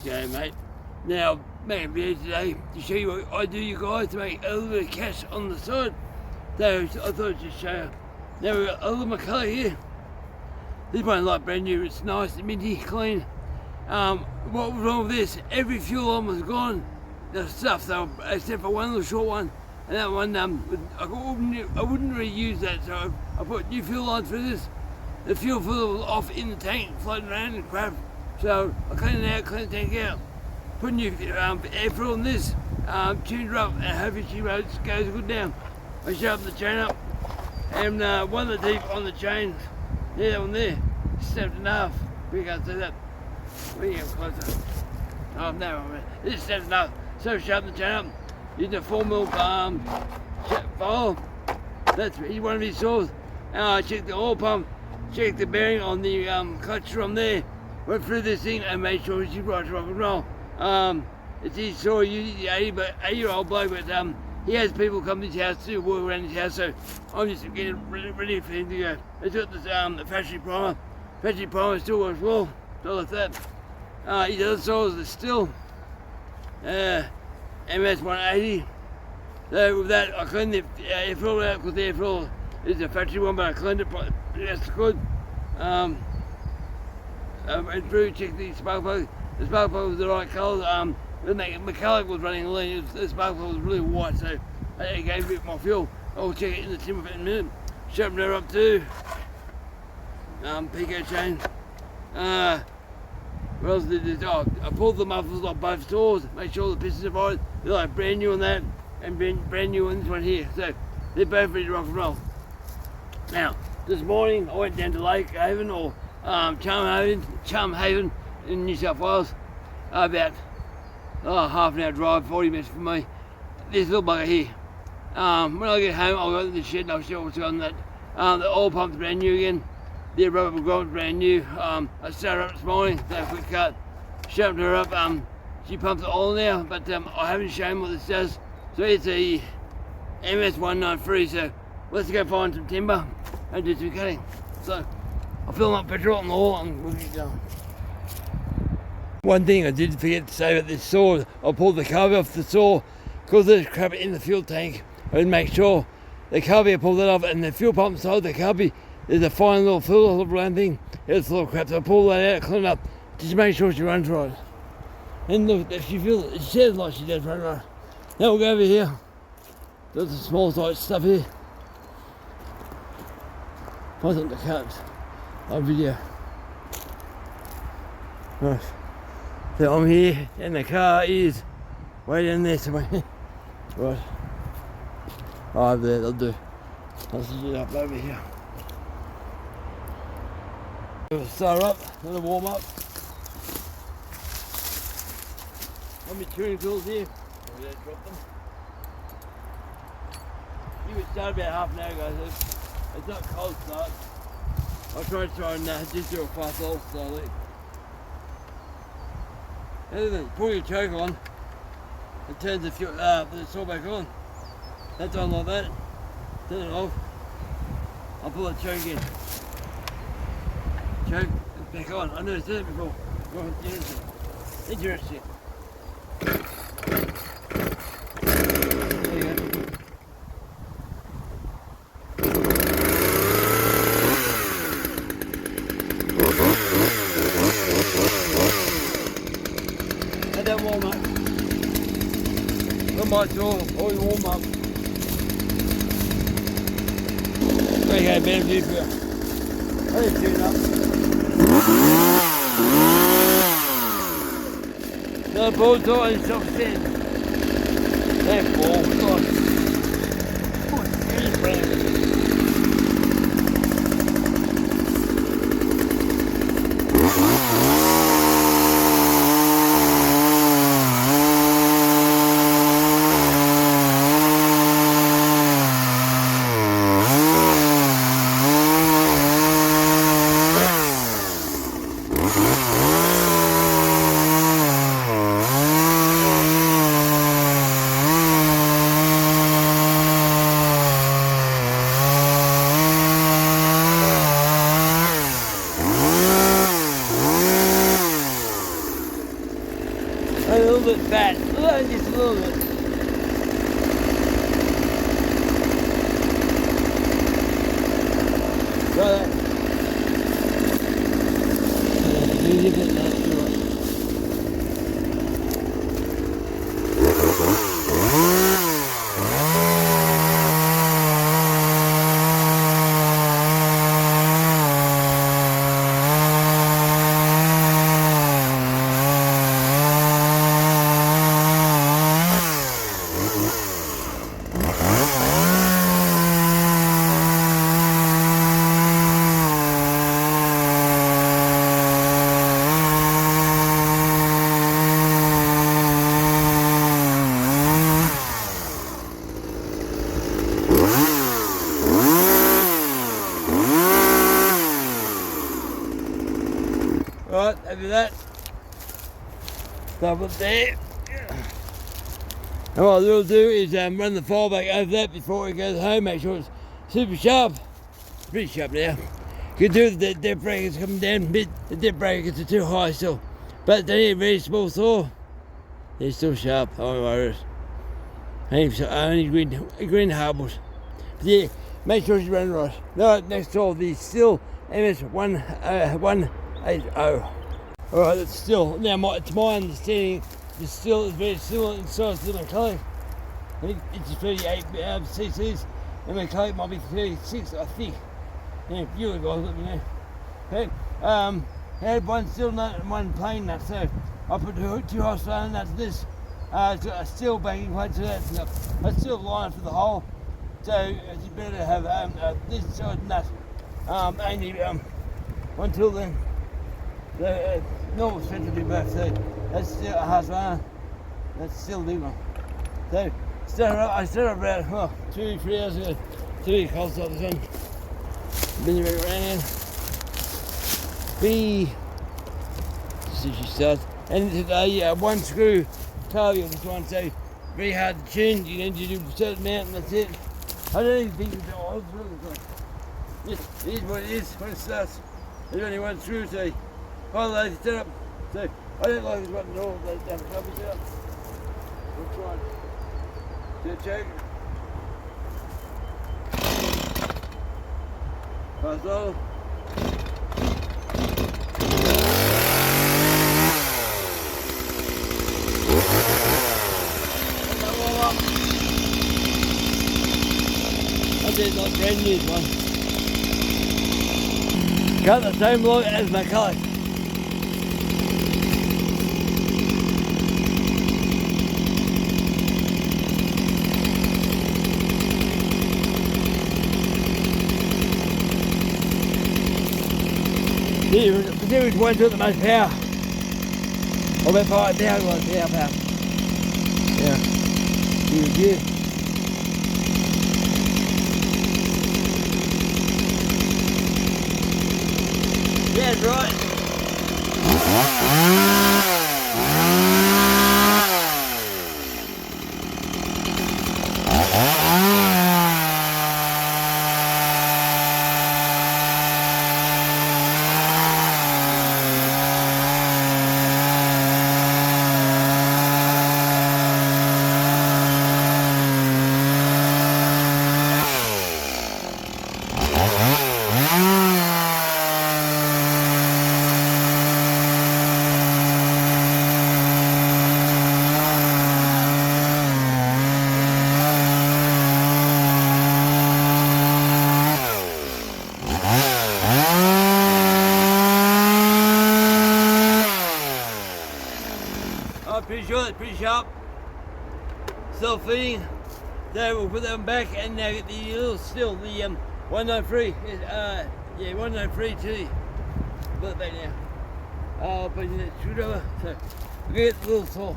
Okay, mate. Now, making a video today to show you what I do, you guys, to make a little bit of cash on the side. So I thought I'd just show you. Now we've got a little colour here. This one like brand new, it's nice, minty, clean. What was wrong with this? Every fuel line was gone. The stuff, though, except for one little short one. And that one, I wouldn't really use that, so I put new fuel lines for this. The fuel was off in the tank, floating around and crap. So I cleaned it out, cleaned the tank out, put new air fuel in this, tuned her up, and hopefully she goes good down. I sharpened the chain up, and one of the deep on the chain, yeah, that one there, stepped enough. We can't see that. We get closer. Oh, no, this stepped enough. So sharpened the chain up, using a 4mm file. That's one of his saws. And I checked the oil pump, checked the bearing on the clutch from there. Went through this thing and made sure she's right to rock and roll. It's his saw, he's 80-year-old bloke, but he has people come to his house to work around his house, so I'm just getting ready for him to go. It's got this the factory primer. Factory primer still works well, so like that. His other saw is the stihl, ms193t. So with that, I cleaned the air filter out because the air filter is a factory one, but I cleaned it, that's good. Went through, checked the spark plug. The spark plug was the right colour. The metallic was running lean. The spark plug was really white, so it gave a bit more fuel. I'll check it in the timber in a minute. Sharpened her up too. Pico chain. What else did this? Oh, I pulled the mufflers off both saws, make sure the pistons are right. They're like brand new on that, and brand new on this one here. So they're both ready to rock and roll. Now, this morning I went down to Lake Haven, or Charm Haven in New South Wales, about half an hour drive, 40 minutes from me. This little bugger here. When I get home, I'll go to the shed and I'll show what's on that. The oil pump's brand new again. The rubber gromm's brand new. I started her up this morning, so a quick cut, sharpened her up. She pumps the oil now, but I haven't shown what this does. So it's a ms193t, so let's go find some timber and do some cutting. So I'll fill up petrol on the oil and we'll get going. One thing I did forget to say about this saw, I pulled the carby off the saw because there's crap in the fuel tank. I didn't make sure the carby, I pulled that off, and the fuel pump inside the carby, there's a fine little filter round thing. It's a little crap, so I pulled that out, clean it up, just make sure she runs right. And look, if she feels it, says like she does run right. Now we'll go over here. There's some small size stuff here. Find something to cut on video. Right. So I'm here and the car is way down there somewhere. Right. Oh, over there, that'll do. I'll set it up over here. We'll start up, let it warm up. Got my tuning tools here. I'm going to drop them. You would start about half an hour ago, so it's not cold start. I'll try and just do a fast oil slowly. And then pull your choke on, it turns the saw back on. That's on like that. Turn it off. I'll pull that choke in. Choke, it's back on. I never seen it before. Oh, interesting. There you go. Let that warm up. Not much all warm up. Okay, better view for you. Let it tune up. The boat's all in self-stand. That ball, God. He's brand. A little bit fat, just a little bit. Try that. Maybe a bit less. Right, after that, stop it there. And what we'll do is run the file back over that before it goes home, make sure it's super sharp. It's pretty sharp now. You can do the dip breakers coming down a bit, the dip breakers are too high still. But they need a very small saw. They're still sharp, I won't worry. Only green harbors. But yeah, make sure you run right. Right, next to all the stihl ms193t. Alright, that's still. Now, it's my understanding the stihl is very similar in size to the metallic. I think it's 38 cc's, and the metallic might be 36, I think. Yeah, you guys let me know. Okay, I had one stihl nut and one plain nut, so I put two hot stone nuts in this. It's got a stihl backing plate, so that's a stihl line for the hole. So it's better to have this size nut. Only one tool then. The normal stretch will do both, so that's still a hard one. That's still a big one. So I started about 2-3 hours ago. 3 cold stop this one. Been around. See she starts. And it's a one screw target on this one, so very hard to tune. You need to do a certain amount and that's it. I don't even think it's all really good. This is what it is when it starts. There's only one screw, so quite lazy setup. So I don't like this button at all, they have a copy setup. We'll try and check. Pass off. It's not brand new one. Got the same look as my colour. There is one to the most power. Or about 5,000 power. Yeah. Yeah. Yeah, that's right. I'm pretty sure it's pretty sharp. Self-feeding. So we'll put that one back and now get the little stihl, the 193. 193t. Put it back now. I'll put in that screwdriver. So we'll get the little saw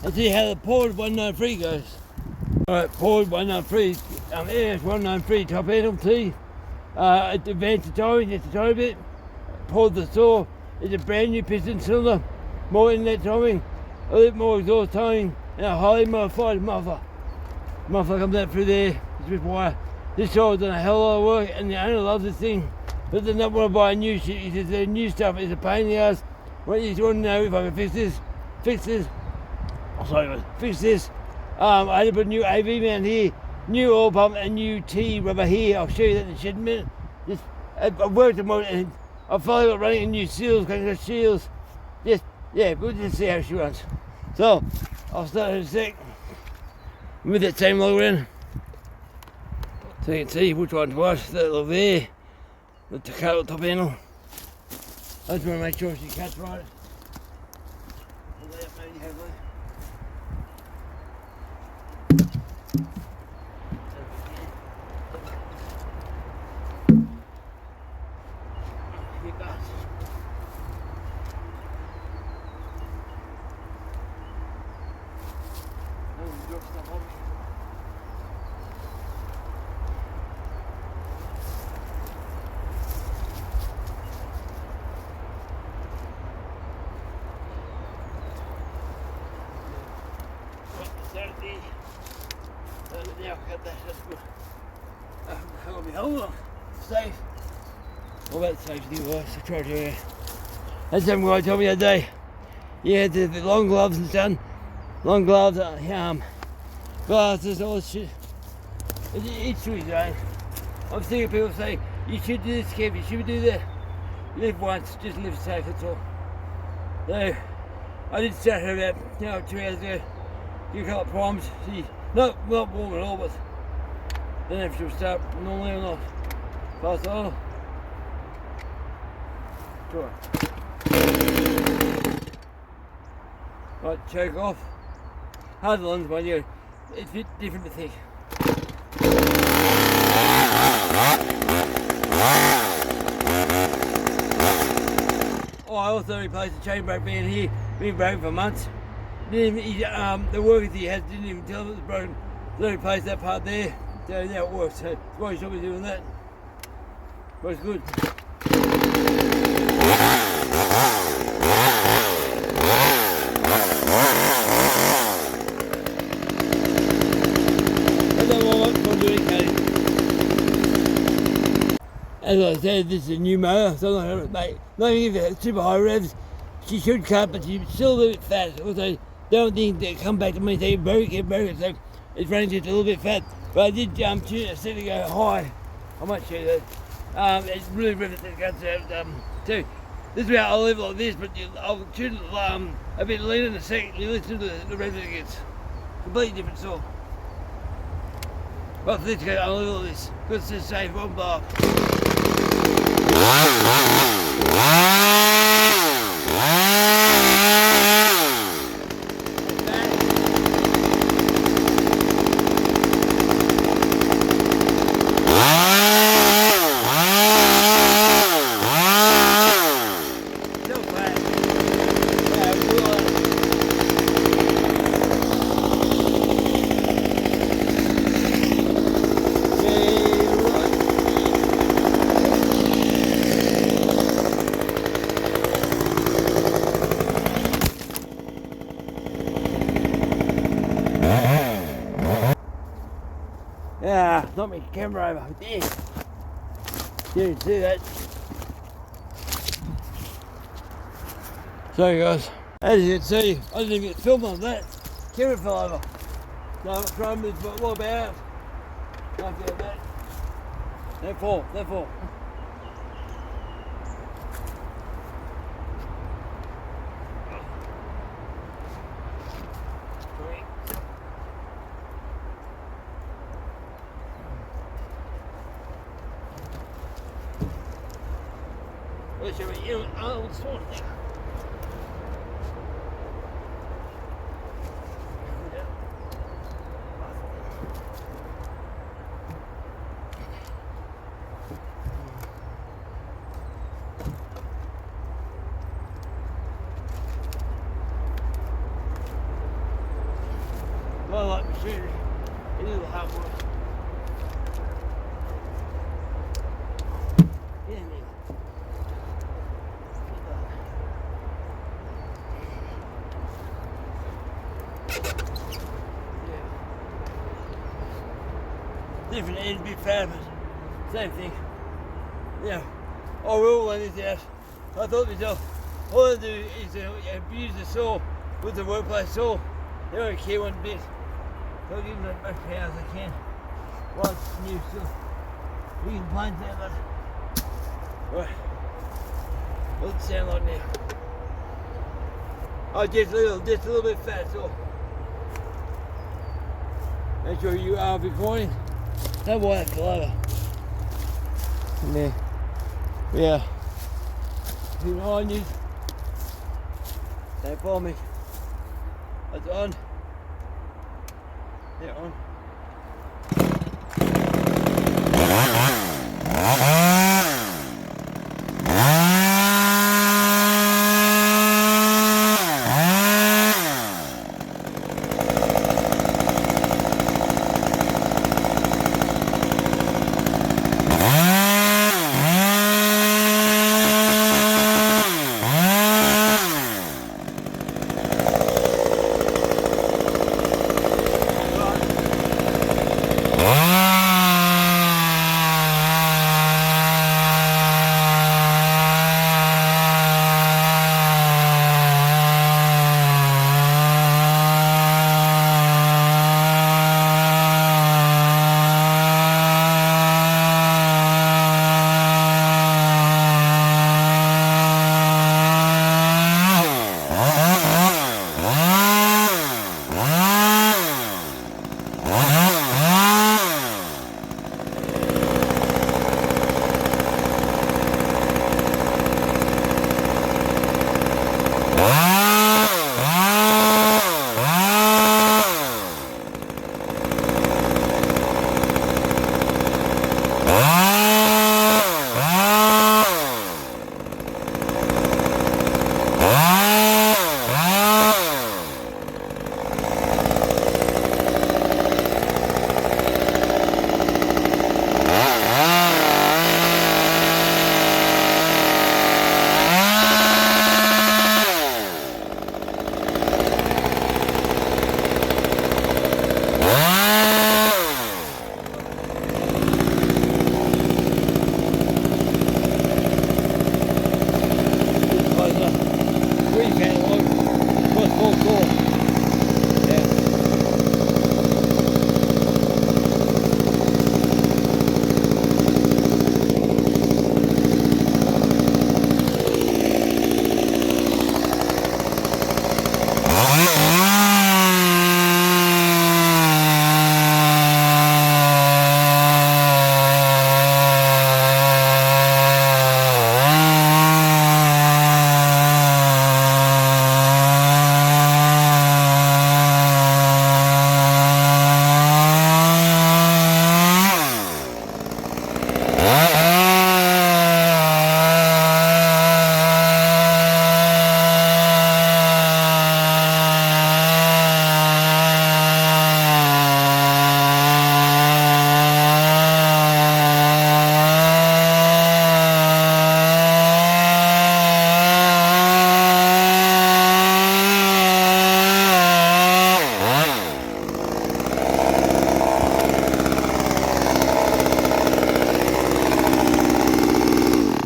and see how the poured 193 goes. Alright, poured 193. It's 193 top handle T. Advanced the timing just a tiny bit. Poured the saw. It's a brand new piston cylinder. More inlet timing. A little more exhaust timing. And a highly modified muffler. Muffler comes out through there. It's with wire. This saw has done a hell of a lot of work and the owner loves this thing. But they don't want to buy new shit. He says the new stuff is a pain in the ass. What you want to know if I can fix this. sorry, fix this. I had to put a new AV mount here, new oil pump, and new T rubber here. I'll show you that in a shed in a minute. Just, I've worked them on, and I've finally got running new seals, shields. Just, yeah, we'll just see how she runs. So, I'll start in a sec. Move that same log around, so you can see which one's what. That log there, the top handle. I just want to make sure she cuts right. Now cut that, that's good. I'll be hold on. Safe. All about safety wise, I tried to that's some guy told me the other day. Yeah, the long gloves and stuff. Long gloves, glasses, all this shit. It's true, right? I'm seeing people say, you should do this, Kev, you should do that. Live once, just live safe, that's all. So, I did start her about 2 hours ago. You couple of primes. She's not warm at all, but I don't know if she'll start normally or not. Fast on. Try. Right, choke off. Hard lungs, mind you. It's a bit different to think. Oh, I also replaced the chain brake band here. Been broken for months. The workers he has didn't even tell him it was broken. So he replaced that part there. So now it works. So that's why he should be doing that. Works good. As I said, this is a new mower, so I'm not even give her super high revs. She should cut, but she's still a little bit fat. Also, don't think they come back to me and say, broke it, so it's running just a little bit fat. But I did tune it a second ago high. I might show you that. It's really rivet that guts out. So, this is where I'll leave it like this, but I'll tune it a bit leaner in a second. You listen to the rev that it gets. Completely different saw. But for this go, I'll leave it like this. Because it's safe, won't blow up. Yeah, knock my camera over. There. You can see that. Sorry guys. As you can see, I didn't even get film on that. Camera fell over. So I'm trying to move what about. Don't get that. Don't fall, don't fall. Let's show you old sort of thing. Well, like machinery, it is a hard work. Yeah, man. Different end, a bit fat, but same thing. Yeah, I will run this out. I thought to myself, all I do is abuse the saw with the workplace saw. They're okay one bit. So I'll give them as much power as I can. While it's new still. You can plunge that lot. Right. What's it sound like now? Oh, just a little bit fat, so. Make sure you are recording. That wire fell over. And there. Yeah. Behind you. Don't follow me. That's on. They're on.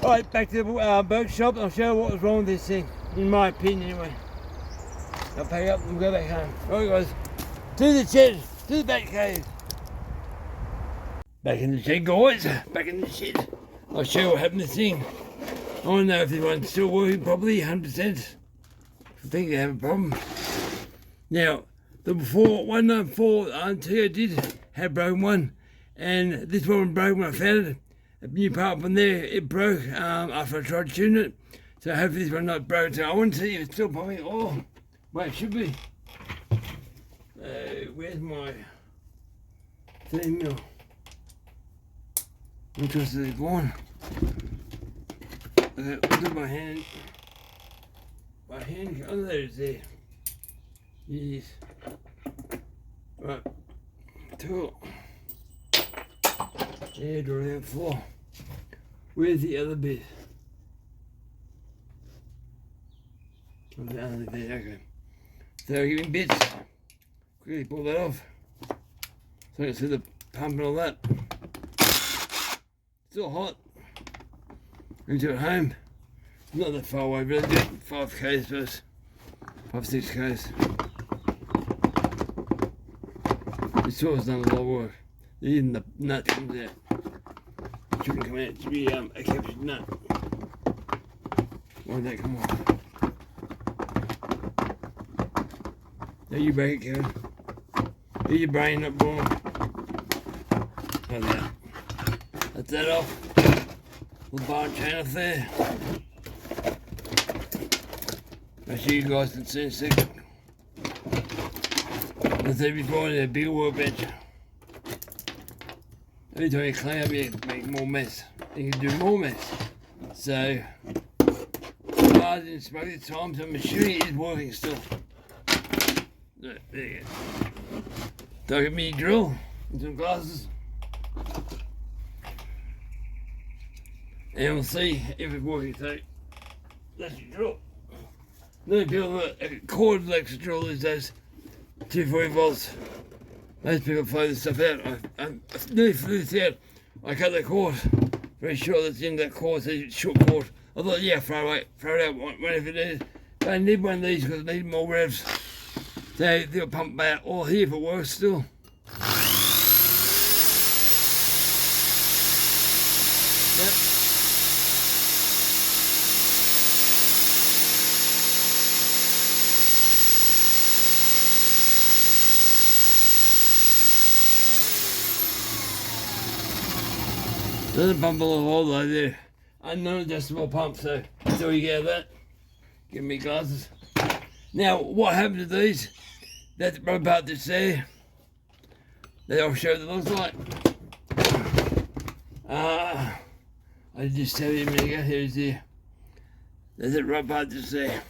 Alright, back to the boat shop. I'll show you what was wrong with this thing, in my opinion anyway. I'll pack up and go back home. Alright guys, to the shed, to the back cave. Back in the shed guys, back in the shed. I'll show you what happened to this thing. I don't know if this one's still working properly, 100%. I think they have a problem. Now, the 194t I did had broken one, and this one broke when I found it. A new part from there, it broke after I tried to tune it. So hopefully this one's not broken. So I want to see if it's still pumping. Oh, wait, it should be. Where's my 13mm? I'm interested in gone. Look at my hand. My hand, oh there it's there. Yes. Right, tool. Yeah, draw that floor. Where's the other bit? Oh, down there, okay. So give me bits. Quickly pull that off. So I can see the pump and all that. Still hot. Into it home. Not that far away, really. 5 k's first. 5, 6 k's. This saw has done a lot of work. Even the nut comes out. It shouldn't come out. It should be a captured nut. Why did that come off? Now you break it, Kevin. Get your brain up, boy. Like that. That's that off. The bar chain off there. Make sure you guys can see a second. I said before, they're a bigger workbench. Every time you clean up, you make more mess. You can do more mess. So, I didn't smoke this time, so the machinery is working still. There you go. Don't get me a drill and some glasses. And we'll see if it's working. So, that's your drill. Many people have a cord electric drill these days. 240 volts. Most people throw this stuff out. I nearly flew this out. I cut the cord. Very sure that's in that cord, so it's short cord. I thought, yeah, throw it out, whatever it is. But I need one of these because I need more revs. So they'll pump out all here if it works still. Yep. There's a pump a little hole though there. Non-adjustable pump, so until you get that, give me glasses. Now, what happened to these? That rubber part that's there, that I'll show what it looks like. I just tell you a minute ago, here's there. There's that rubber part that's there.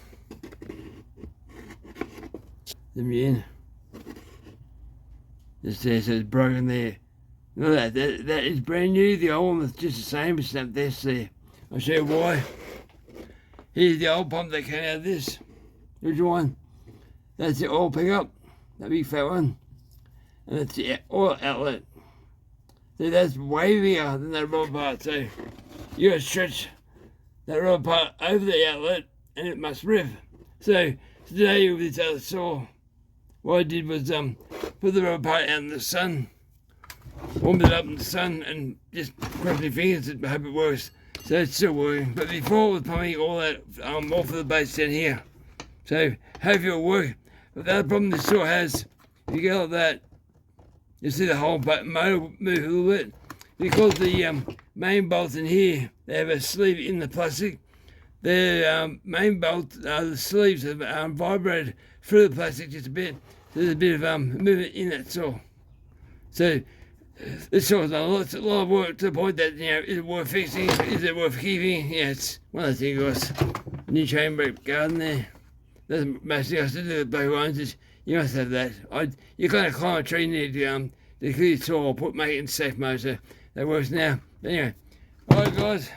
Let me in. Just there, so it's broken there. Look at that, that is brand new. The old one was just the same, it's not this there. I'll show you why. Here's the old pump that came out of this. Here's one. That's the oil pickup, that big fat one. And that's the oil outlet. So that's way bigger than that rubber part. So you gotta stretch that rubber part over the outlet and it must rev. So today with this other saw, what I did was put the rubber part out in the sun, warmed it up in the sun and just crossed my fingers and hope it works. So it's still working. But before it was pumping all that off of the base down here. So hopefully it'll work. But the other problem this saw has, if you go like that, you see the whole motor move a little bit. Because the main bolts in here, they have a sleeve in the plastic. The main bolt, the sleeves have vibrated through the plastic just a bit. So there's a bit of movement in that saw. So this saw's done a lot of work to the point that, you know, is it worth fixing? Is it worth keeping? Yeah, it's one of the things, guys. New chain brake garden there. That's mostly I still do the black ones. Just, you must have that. You kind of climb a tree near to clear the saw or make it in safe mode, so that works now. But anyway, alright guys,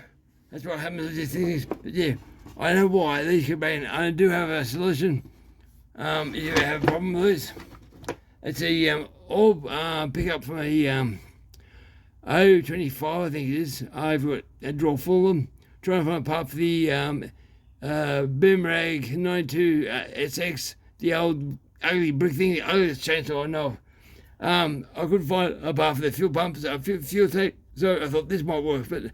that's what happens with these things. But yeah, I know why these could be. I do have a solution. If you have a problem with this, it's a all pick up from a 025, I think it is. I've got a drawer full of them. Trying to find a part for the Boomerang 92 SX, the old ugly brick thing, the ugliest chainsaw I know of. I couldn't find a part for the fuel pumps, fuel tape, so I thought this might work, but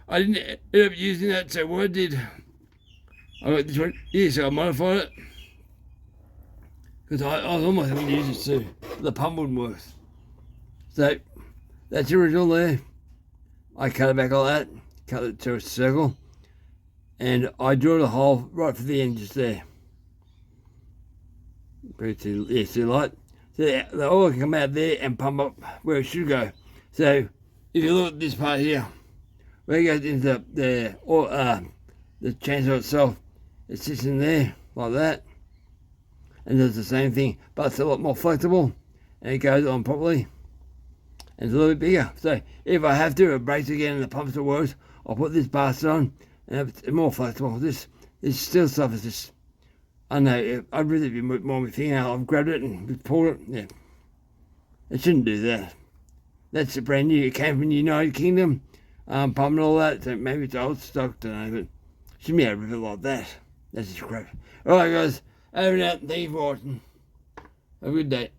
I didn't end up using that, so what I did, I got this one here, so I modified it. Because I was almost going to use it too. The pump wouldn't work. So, that's the original there. I cut it back like that, cut it to a circle, and I drilled a hole right for the end just there. Too light. So the oil can come out there and pump up where it should go. So, if you look at this part here, where it goes into the chainsaw itself, it sits in there like that. And does the same thing, but it's a lot more flexible and it goes on properly and it's a little bit bigger. So if I have to, it breaks again and the pump still works, I'll put this bastard on and it's more flexible. This steel stuff is just, I know, I'd really be more my fingernail. I've grabbed it and pulled it. Yeah, it shouldn't do that. That's a brand new. It came from the United Kingdom, pump and all that. So maybe it's old stock, don't know, but shouldn't be able to rip it like that. That's just crap. All right, guys. Over and out. Thank you for watching. Have a good day.